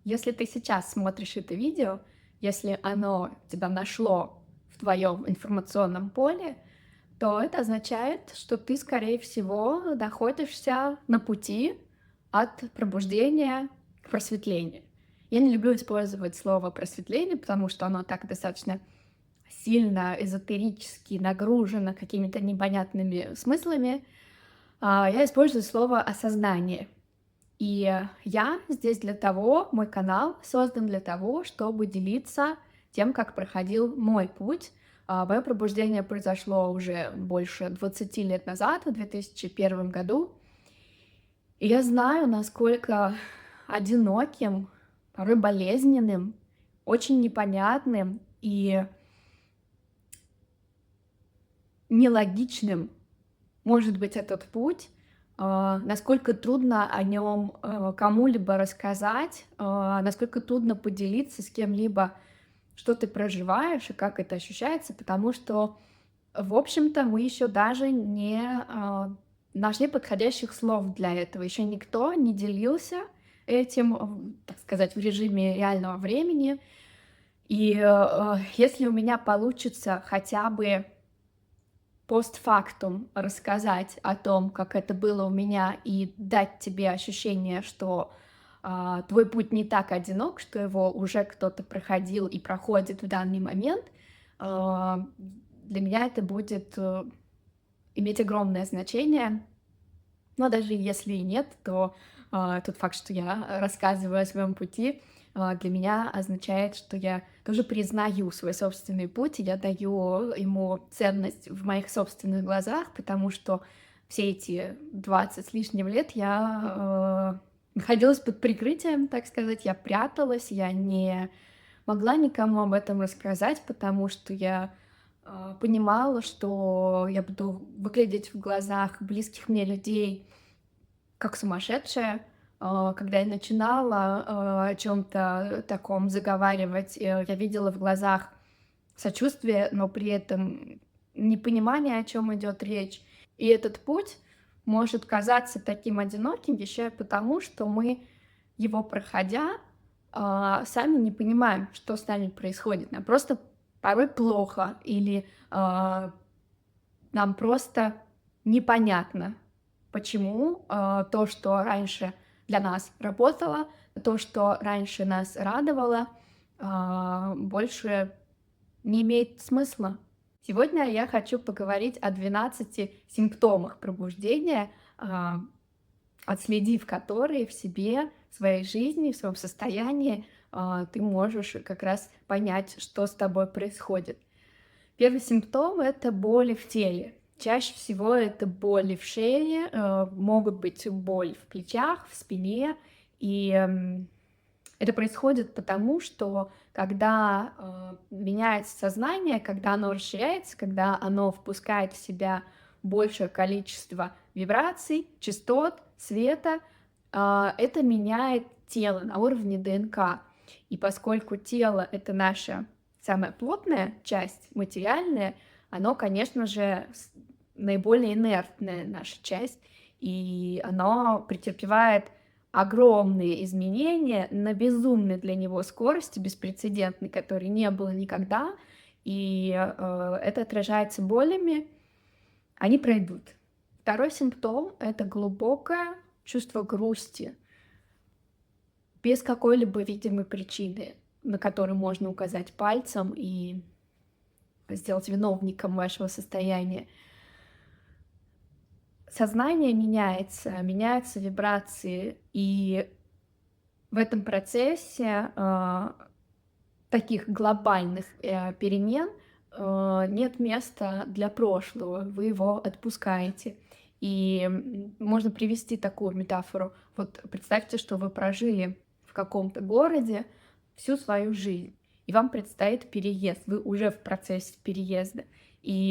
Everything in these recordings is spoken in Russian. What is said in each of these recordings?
Если ты сейчас смотришь это видео, если оно тебя нашло в твоем информационном поле, то это означает, что ты, скорее всего, находишься на пути от пробуждения к просветлению. Я не люблю использовать слово просветление, потому что оно так достаточно сильно эзотерически нагружено какими-то непонятными смыслами. Я использую слово осознание. И я здесь для того, мой канал создан для того, чтобы делиться тем, как проходил мой путь. Мое пробуждение произошло уже больше 20 лет назад, в 2001 году. И я знаю, насколько одиноким, порой болезненным, очень непонятным и нелогичным может быть этот путь, насколько трудно о нем кому-либо рассказать, насколько трудно поделиться с кем-либо, что ты проживаешь и как это ощущается, потому что, в общем-то, мы еще даже не нашли подходящих слов для этого. Еще никто не делился этим, так сказать, в режиме реального времени. И если у меня получится хотя бы постфактум рассказать о том, как это было у меня, и дать тебе ощущение, что твой путь не так одинок, что его уже кто-то проходил и проходит в данный момент, для меня это будет иметь огромное значение. Но даже если и нет, то тот факт, что я рассказываю о своем пути, для меня означает, что я тоже признаю свой собственный путь, и я даю ему ценность в моих собственных глазах, потому что все эти 20 с лишним лет я находилась под прикрытием, так сказать, я пряталась, я не могла никому об этом рассказать, потому что я понимала, что я буду выглядеть в глазах близких мне людей как сумасшедшая. Когда я начинала о чем-то таком заговаривать, я видела в глазах сочувствие, но при этом непонимание, о чем идет речь. И этот путь может казаться таким одиноким еще и потому, что мы, его проходя, сами не понимаем, что с нами происходит. Нам просто порой плохо или нам просто непонятно, почему то, что раньше для нас работало, то, что раньше нас радовало, больше не имеет смысла. Сегодня я хочу поговорить о 12 симптомах пробуждения, отследив которые в себе, в своей жизни, в своем состоянии, ты можешь как раз понять, что с тобой происходит. Первый симптом — это боли в теле. Чаще всего это боли в шее, могут быть боль в плечах, в спине. И это происходит потому, что когда меняется сознание, когда оно расширяется, когда оно впускает в себя большее количество вибраций, частот, света, это меняет тело на уровне ДНК. И поскольку тело — это наша самая плотная часть, материальная, оно, конечно же, наиболее инертная наша часть, и оно претерпевает огромные изменения на безумной для него скорости, беспрецедентной, которой не было никогда, и это отражается болями, они пройдут. Второй симптом — это глубокое чувство грусти, без какой-либо видимой причины, на которую можно указать пальцем и сделать виновником вашего состояния. Сознание меняется, меняются вибрации, и в этом процессе таких глобальных перемен нет места для прошлого, вы его отпускаете. И можно привести такую метафору. Вот представьте, что вы прожили в каком-то городе всю свою жизнь, и вам предстоит переезд, вы уже в процессе переезда. И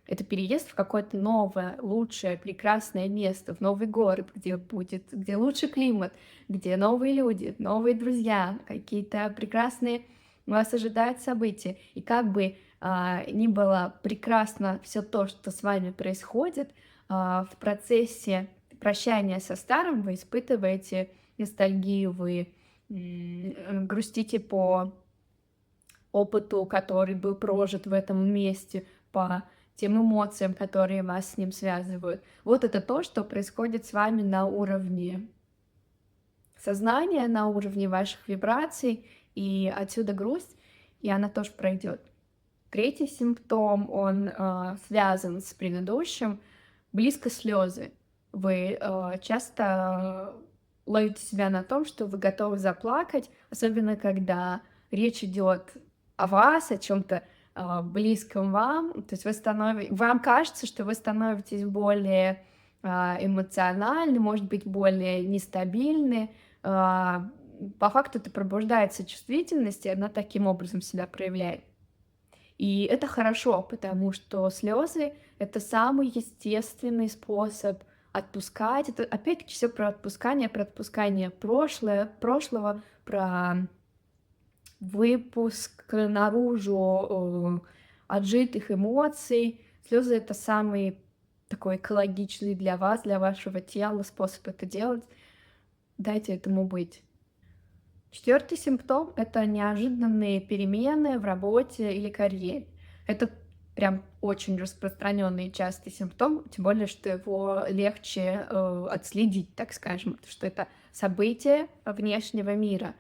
это переезд в какое-то новое, лучшее, прекрасное место, в новый город, где лучший климат, где новые люди, новые друзья, какие-то прекрасные вас ожидают события. И как бы ни было прекрасно все то, что с вами происходит, в процессе прощания со старым вы испытываете ностальгию, вы грустите по опыту, который был прожит в этом месте, по тем эмоциям, которые вас с ним связывают. Вот это то, что происходит с вами на уровне сознания, на уровне ваших вибраций, и отсюда грусть, и она тоже пройдет. Третий симптом, он связан с предыдущим, близко слезы. Вы часто ловите себя на том, что вы готовы заплакать, особенно когда речь идет о вас, о чем-то близком вам. То есть вам кажется, что вы становитесь более эмоциональны, может быть, более нестабильны. По факту это пробуждается чувствительность, и она таким образом себя проявляет. И это хорошо, потому что слезы это самый естественный способ отпускать. Это опять-таки все про отпускание прошлого, про выпуск наружу отжитых эмоций. Слезы это самый такой экологичный для вас, для вашего тела способ это делать. Дайте этому быть. Четвертый симптом — это неожиданные перемены в работе или карьере. Это прям очень распространенный и частый симптом, тем более, что его легче отследить, так скажем, потому что это событие внешнего мира.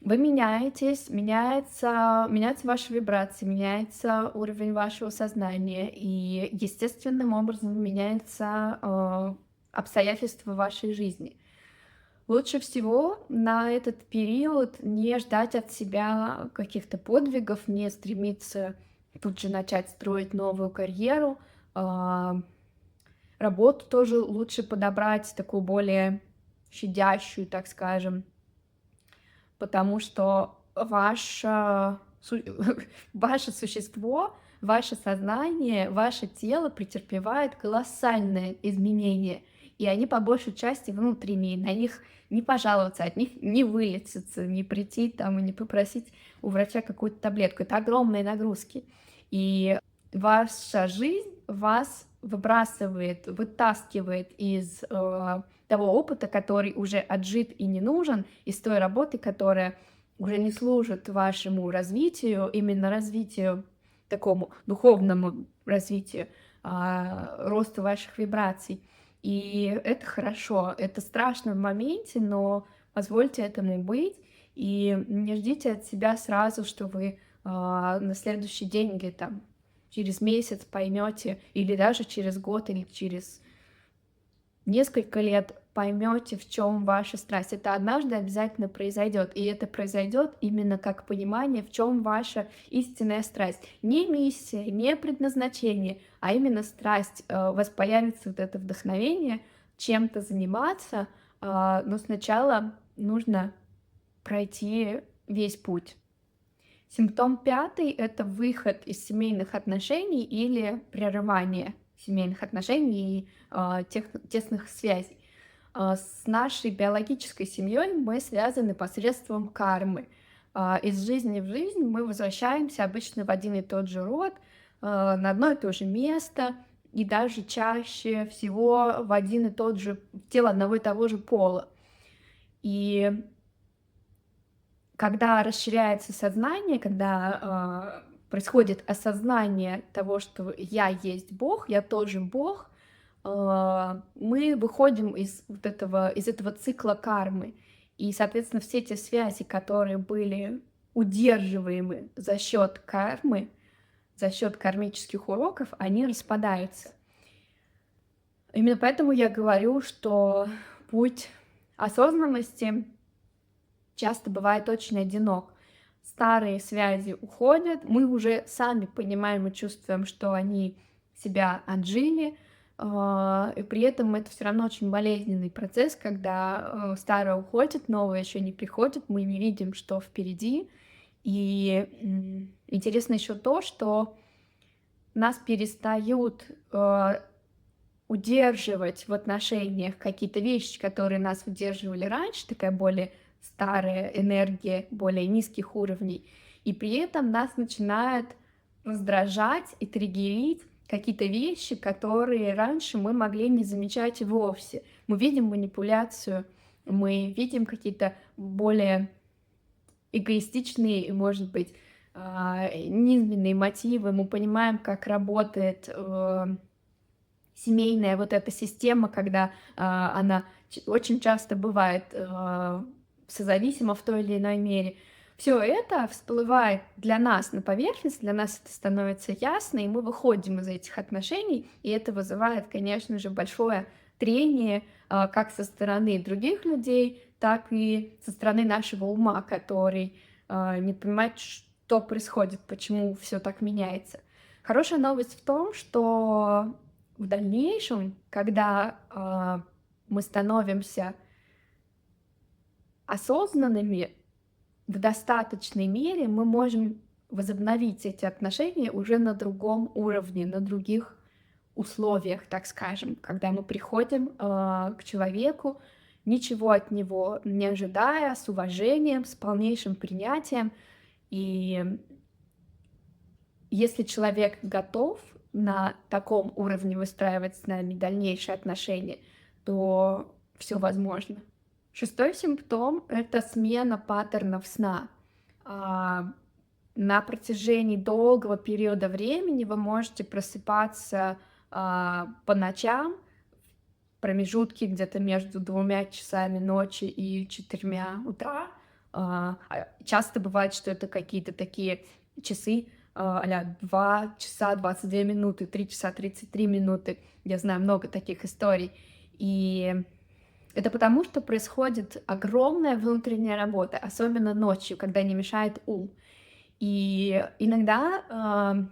Вы меняетесь, меняются ваши вибрации, меняется уровень вашего сознания, и естественным образом меняются обстоятельства вашей жизни. Лучше всего на этот период не ждать от себя каких-то подвигов, не стремиться тут же начать строить новую карьеру. Работу тоже лучше подобрать такую более щадящую, так скажем, потому что ваше существо, ваше сознание, ваше тело претерпевает колоссальные изменения, и они по большей части внутренние, на них не пожаловаться, от них не вылечиться, не прийти там и не попросить у врача какую-то таблетку. Это огромные нагрузки. И ваша жизнь вас вытаскивает из того опыта, который уже отжит и не нужен, из той работы, которая уже не служит вашему развитию, именно развитию, такому духовному развитию, росту ваших вибраций. И это хорошо, это страшно в моменте, но позвольте этому быть, и не ждите от себя сразу, что вы на следующий день или там через месяц поймете, или даже через год, или через несколько лет поймете, в чем ваша страсть. Это однажды обязательно произойдет, и это произойдет именно как понимание, в чем ваша истинная страсть. Не миссия, не предназначение, а именно страсть. У вас появится вот это вдохновение чем-то заниматься, но сначала нужно пройти весь путь. Симптом пятый — это выход из семейных отношений или прерывание семейных отношений и тесных связей. С нашей биологической семьей мы связаны посредством кармы. Из жизни в жизнь мы возвращаемся обычно в один и тот же род, на одно и то же место, и даже чаще всего в один и тот же тело одного и того же пола. И когда расширяется сознание, когда происходит осознание того, что я есть Бог, я тоже Бог, мы выходим из этого цикла кармы. И, соответственно, все те связи, которые были удерживаемы за счет кармы, за счет кармических уроков, они распадаются. Именно поэтому я говорю, что путь осознанности часто бывает очень одинок. Старые связи уходят, мы уже сами понимаем и чувствуем, что они себя отжили, и при этом это все равно очень болезненный процесс, когда старое уходит, новое еще не приходит, мы не видим, что впереди. И интересно еще то, что нас перестают удерживать в отношениях какие-то вещи, которые нас удерживали раньше, такая более старая энергия, более низких уровней, и при этом нас начинает раздражать и триггерить какие-то вещи, которые раньше мы могли не замечать вовсе. Мы видим манипуляцию мы видим какие-то более эгоистичные и, может быть, низменные мотивы, мы понимаем, как работает семейная вот эта система, когда она очень часто бывает созависима в той или иной мере. Все это всплывает для нас на поверхность, для нас это становится ясно, и мы выходим из этих отношений, и это вызывает, конечно же, большое трение как со стороны других людей, так и со стороны нашего ума, который не понимает, что происходит, почему все так меняется. Хорошая новость в том, что в дальнейшем, когда мы становимся осознанными в достаточной мере, мы можем возобновить эти отношения уже на другом уровне, на других условиях, так скажем, когда мы приходим к человеку, ничего от него не ожидая, с уважением, с полнейшим принятием. И если человек готов на таком уровне выстраивать с нами дальнейшие отношения, то все возможно. Шестой симптом — это смена паттернов сна. На протяжении долгого периода времени вы можете просыпаться по ночам, в промежутке где-то между 2 часами ночи и 4 утра. Часто бывает, что это какие-то такие часы, а-ля 2 часа 22 минуты, 3 часа 33 минуты. Я знаю много таких историй. И это потому, что происходит огромная внутренняя работа, особенно ночью, когда не мешает ум. И иногда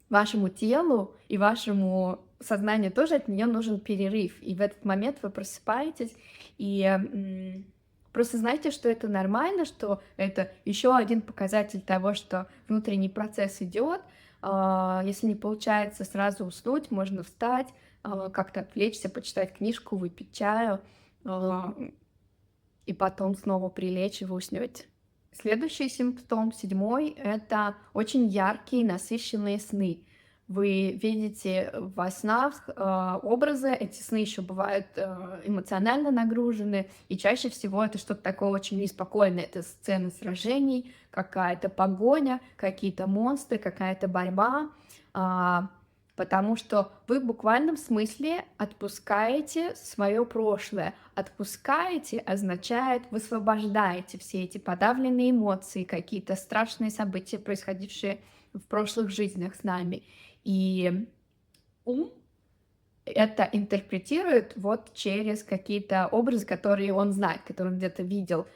вашему телу и вашему сознанию тоже от нее нужен перерыв. И в этот момент вы просыпаетесь и просто знайте, что это нормально, что это еще один показатель того, что внутренний процесс идет. Если не получается сразу уснуть, можно встать, как-то отвлечься, почитать книжку, выпить чаю, и потом снова прилечь, и вы уснете. Следующий симптом, седьмой, это очень яркие, насыщенные сны. Вы видите во снах образы, эти сны еще бывают эмоционально нагружены, и чаще всего это что-то такое очень неспокойное. Это сцены сражений, какая-то погоня, какие-то монстры, какая-то борьба, потому что вы в буквальном смысле отпускаете свое прошлое. Отпускаете означает высвобождаете все эти подавленные эмоции, какие-то страшные события, происходившие в прошлых жизнях с нами. И ум это интерпретирует вот через какие-то образы, которые он знает, которые он где-то видел,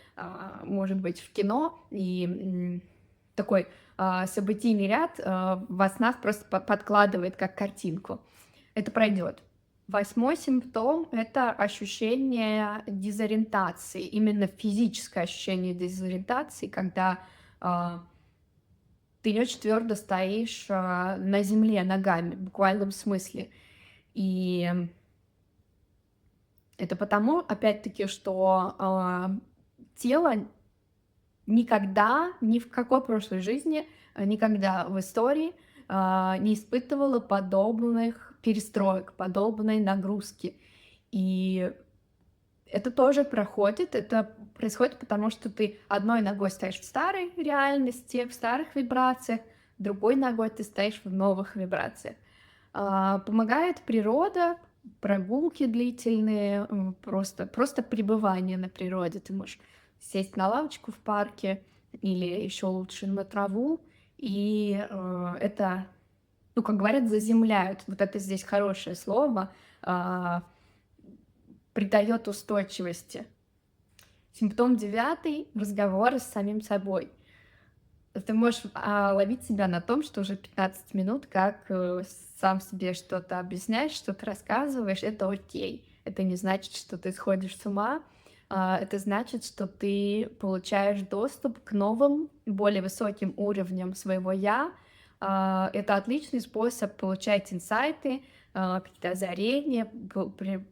может быть, в кино, и такой событийный ряд во снах просто подкладывает как картинку. Это пройдет. Восьмой симптом — это ощущение дезориентации, именно физическое ощущение дезориентации, когда ты не очень твердо стоишь на земле ногами, в буквальном смысле. И это потому, опять-таки, что тело никогда, ни в какой прошлой жизни, никогда в истории не испытывало подобных перестроек, подобной нагрузки. И это тоже проходит, это происходит потому, что ты одной ногой стоишь в старой реальности, в старых вибрациях, другой ногой ты стоишь в новых вибрациях. Помогает природа, прогулки длительные, просто пребывание на природе. Ты можешь сесть на лавочку в парке или еще лучше на траву, и это, ну, как говорят, заземляют. Вот это здесь хорошее слово, придает устойчивости. Симптом 9 — разговоры с самим собой. Ты можешь ловить себя на том, что уже 15 минут как сам себе что-то объясняешь, что-то рассказываешь, это окей. Это не значит, что ты сходишь с ума, это значит, что ты получаешь доступ к новым, более высоким уровням своего «я». Это отличный способ получать инсайты, какие-то озарения,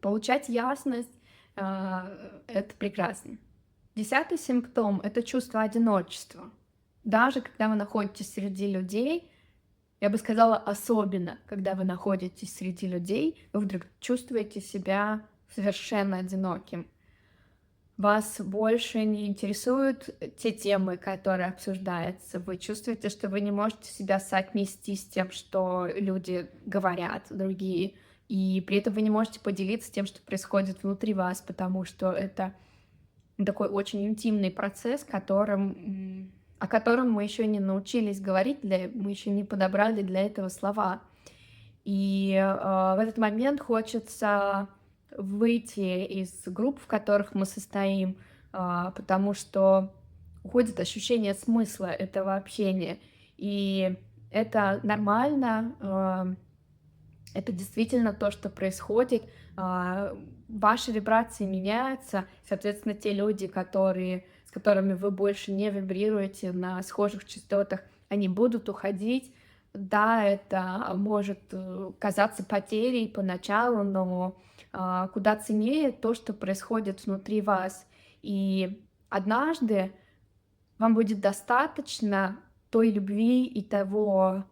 получать ясность. Это прекрасно. 10 симптом — это чувство одиночества. Даже когда вы находитесь среди людей, я бы сказала, особенно, когда вы находитесь среди людей, вы вдруг чувствуете себя совершенно одиноким. Вас больше не интересуют те темы, которые обсуждаются. Вы чувствуете, что вы не можете себя соотнести с тем, что люди говорят, другие, и при этом вы не можете поделиться тем, что происходит внутри вас, потому что это такой очень интимный процесс, о котором мы еще не научились говорить, мы еще не подобрали для этого слова. И, в этот момент хочется выйти из групп, в которых мы состоим, потому что уходит ощущение смысла этого общения. И это нормально, это действительно то, что происходит. Ваши вибрации меняются, соответственно, те люди, с которыми вы больше не вибрируете на схожих частотах, они будут уходить. Да, это может казаться потерей поначалу, но куда ценнее то, что происходит внутри вас. И однажды вам будет достаточно той любви и того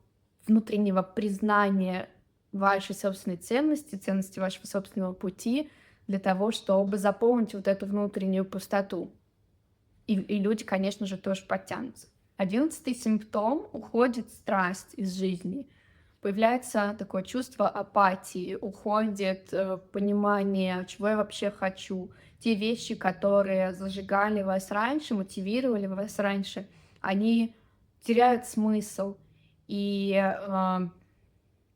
внутреннего признания вашей собственной ценности, ценности вашего собственного пути для того, чтобы заполнить вот эту внутреннюю пустоту. И люди, конечно же, тоже подтянутся. 11-й симптом — уходит страсть из жизни. Появляется такое чувство апатии, уходит понимание, чего я вообще хочу. Те вещи, которые зажигали вас раньше, мотивировали вас раньше, они теряют смысл. И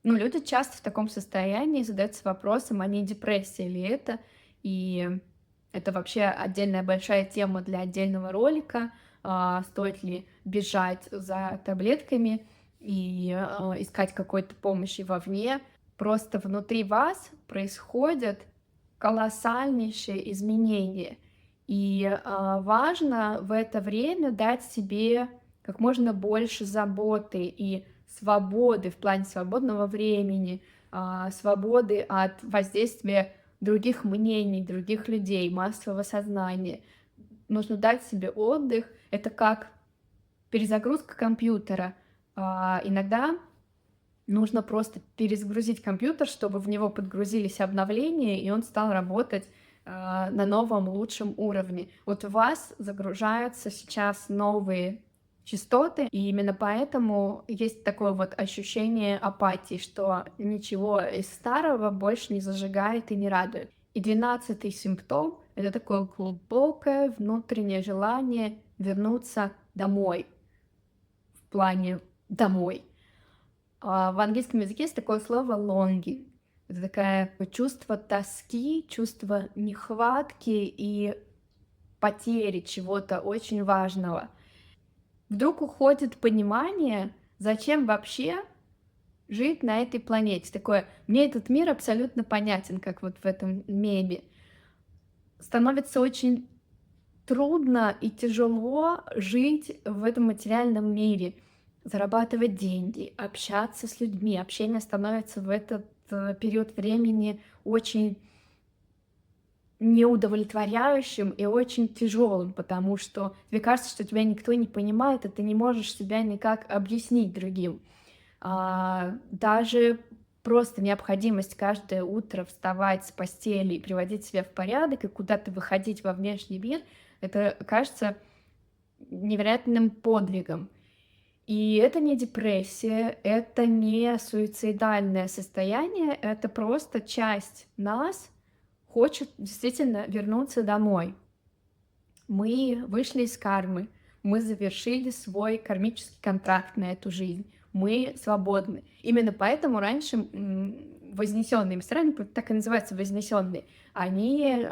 ну, люди часто в таком состоянии задаются вопросом, а не депрессия ли это? И это вообще отдельная большая тема для отдельного ролика. Стоит ли бежать за таблетками и искать какой-то помощи вовне? Просто внутри вас происходят колоссальнейшие изменения. И важно в это время дать себе как можно больше заботы и свободы в плане свободного времени, свободы от воздействия других мнений, других людей, массового сознания. Нужно дать себе отдых. Это как перезагрузка компьютера. Иногда нужно просто перезагрузить компьютер, чтобы в него подгрузились обновления, и он стал работать на новом, лучшем уровне. Вот у вас загружаются сейчас новые частоты, и именно поэтому есть такое вот ощущение апатии, что ничего из старого больше не зажигает и не радует. И 12-й симптом — это такое глубокое внутреннее желание вернуться домой, в плане домой. В английском языке есть такое слово longing. Это такое чувство тоски, чувство нехватки и потери чего-то очень важного. Вдруг уходит понимание, зачем вообще жить на этой планете. Такое: мне этот мир абсолютно понятен, как вот в этом меме. Становится очень трудно и тяжело жить в этом материальном мире, зарабатывать деньги, общаться с людьми. Общение становится в этот период времени очень неудовлетворяющим и очень тяжелым, потому что тебе кажется, что тебя никто не понимает, и ты не можешь себя никак объяснить другим. Даже просто необходимость каждое утро вставать с постели и приводить себя в порядок, и куда-то выходить во внешний мир — это кажется невероятным подвигом. И это не депрессия, это не суицидальное состояние, это просто часть нас хочет действительно вернуться домой. Мы вышли из кармы, мы завершили свой кармический контракт на эту жизнь, мы свободны. Именно поэтому раньше вознесенные мастера, так и называются вознесенные, они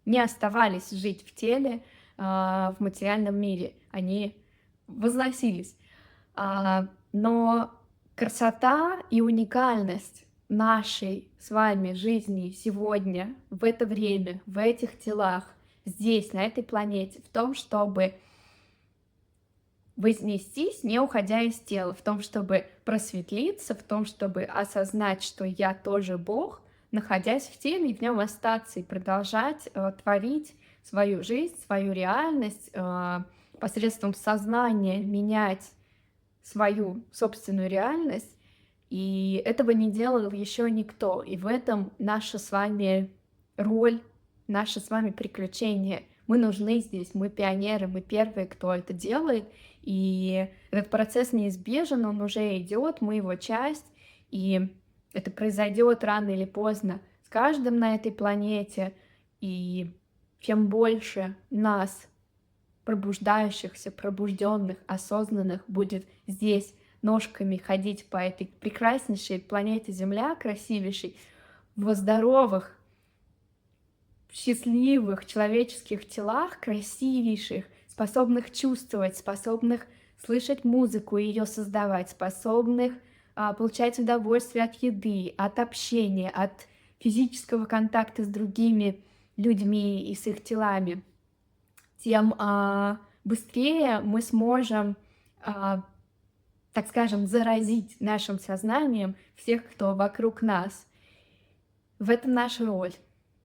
не оставались жить в теле, в материальном мире, они возносились. Но красота и уникальность нашей с вами жизни сегодня, в это время, в этих телах, здесь, на этой планете, в том, чтобы вознестись, не уходя из тела, в том, чтобы просветлиться, в том, чтобы осознать, что я тоже Бог, находясь в теле, и в нем остаться, и продолжать творить свою жизнь, свою реальность, посредством сознания менять свою собственную реальность. И этого не делал еще никто. И в этом наша с вами роль наши с вами приключения. Мы нужны здесь, мы пионеры, мы первые, кто это делает. И этот процесс неизбежен, он уже идет, мы его часть, и это произойдет рано или поздно с каждым на этой планете. И чем больше нас, пробуждающихся, пробужденных, осознанных, будет здесь ножками ходить по этой прекраснейшей планете Земля, красивейшей, в здоровых, счастливых человеческих телах, красивейших, способных чувствовать, способных слышать музыку и ее создавать, способных получать удовольствие от еды, от общения, от физического контакта с другими людьми и с их телами, тем быстрее мы сможем, так скажем, заразить нашим сознанием всех, кто вокруг нас. В этом наша роль.